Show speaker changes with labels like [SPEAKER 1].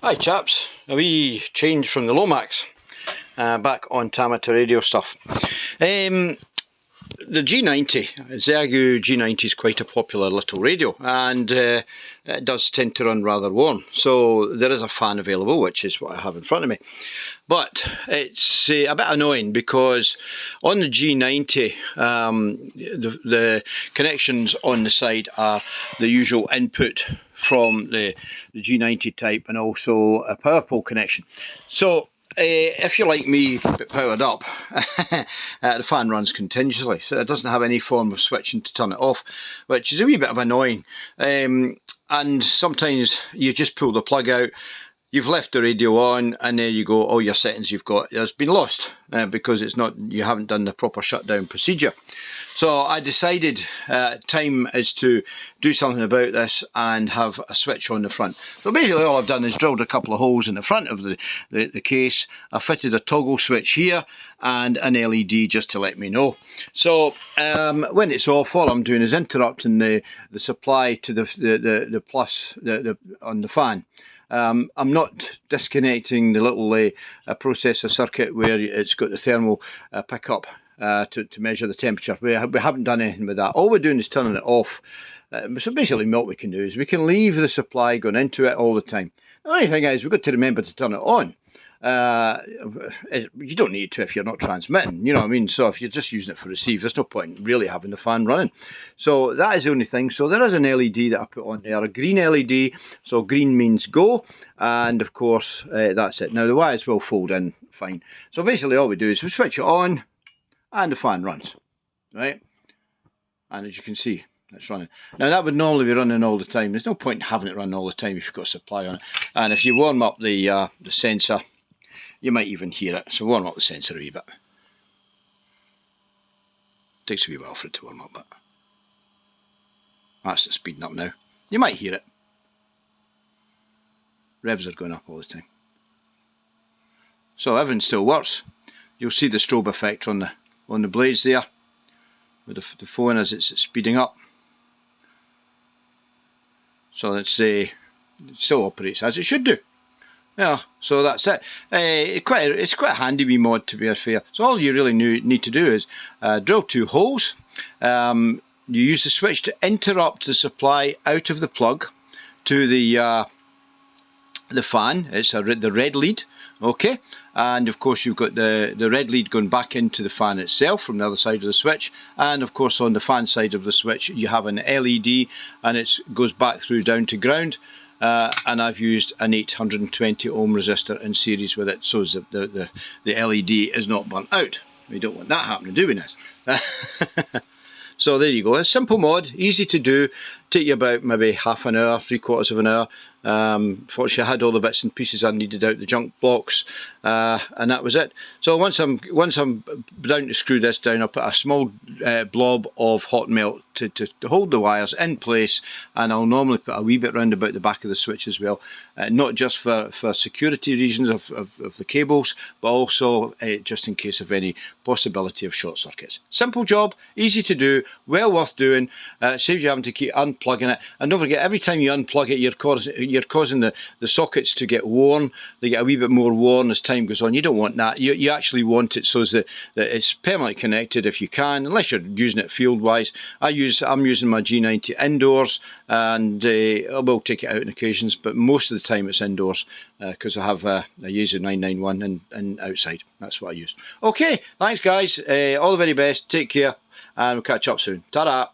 [SPEAKER 1] Hi chaps, a wee change from the Lomax, back on amateur radio stuff. The G90, Xiegu G90 is quite a popular little radio, and it does tend to run rather warm, so there is a fan available, which is what I have in front of me. But it's a bit annoying because on the G90 the connections on the side are the usual input from the G90 type and also a power pole connection. So if you're like me, you keep it powered up, the fan runs continuously, so it doesn't have any form of switching to turn it off, which is a wee bit of annoying. And sometimes you just pull the plug out, you've left the radio on, and there you go, all your settings you've got has been lost because you haven't done the proper shutdown procedure. So I decided time is to do something about this and have a switch on the front. So basically all I've done is drilled a couple of holes in the front of the case. I fitted a toggle switch here and an LED just to let me know. So when it's off, all I'm doing is interrupting the supply to the plus on the fan. I'm not disconnecting the little processor circuit where it's got the thermal pickup to measure the temperature. We haven't done anything with that. All we're doing is turning it off. So basically what we can do is we can leave the supply going into it all the time. The only thing is we've got to remember to turn it on. You don't need to if you're not transmitting, you know what I mean? So if you're just using it for receive, there's no point really having the fan running. So that is the only thing. So there is an LED that I put on there, a green LED. So green means go, and of course that's it. Now the wires will fold in fine. So basically all we do is we switch it on and the fan runs, right? And as you can see, it's running. Now that would normally be running all the time. There's no point in having it run all the time if you've got supply on it. And if you warm up the sensor, you might even hear it. So warm up the sensor a wee bit. Takes a wee while for it to warm up, but that's it speeding up now. You might hear it. Revs are going up all the time. So everything still works. You'll see the strobe effect on the blades there with the phone as it's speeding up. So it still operates as it should do. Yeah, so that's it. It's quite a handy wee mod, to be fair. So all you really need to do is drill 2 holes. You use the switch to interrupt the supply out of the plug to the fan. It's the red lead, okay? And of course you've got the red lead going back into the fan itself from the other side of the switch, and of course on the fan side of the switch you have an LED, and it goes back through down to ground. And I've used an 820 ohm resistor in series with it, so the LED is not burnt out. We don't want that happening, do we, Ness? So there you go, a simple mod, easy to do, take you about maybe half an hour, 3/4 of an hour. Fortunately I had all the bits and pieces I needed out the junk blocks, and that was it. So once I'm down to screw this down, I'll put a small blob of hot melt to hold the wires in place, and I'll normally put a wee bit round about the back of the switch as well, not just for security reasons of the cables, but also just in case of any possibility of short circuits. Simple job, easy to do, well worth doing, saves you having to keep unplugging it. And don't forget, every time you unplug it, you're causing the sockets to get worn. They get a wee bit more worn as time goes on. You don't want that. You actually want it so that it's permanently connected if you can, unless you're using it field wise. I'm using my G90 indoors, and I will take it out on occasions, but most of the time it's indoors because I have a Xiegu 991 and outside. That's what I use. Okay, thanks guys, all the very best, take care, and we'll catch up soon. Ta-da!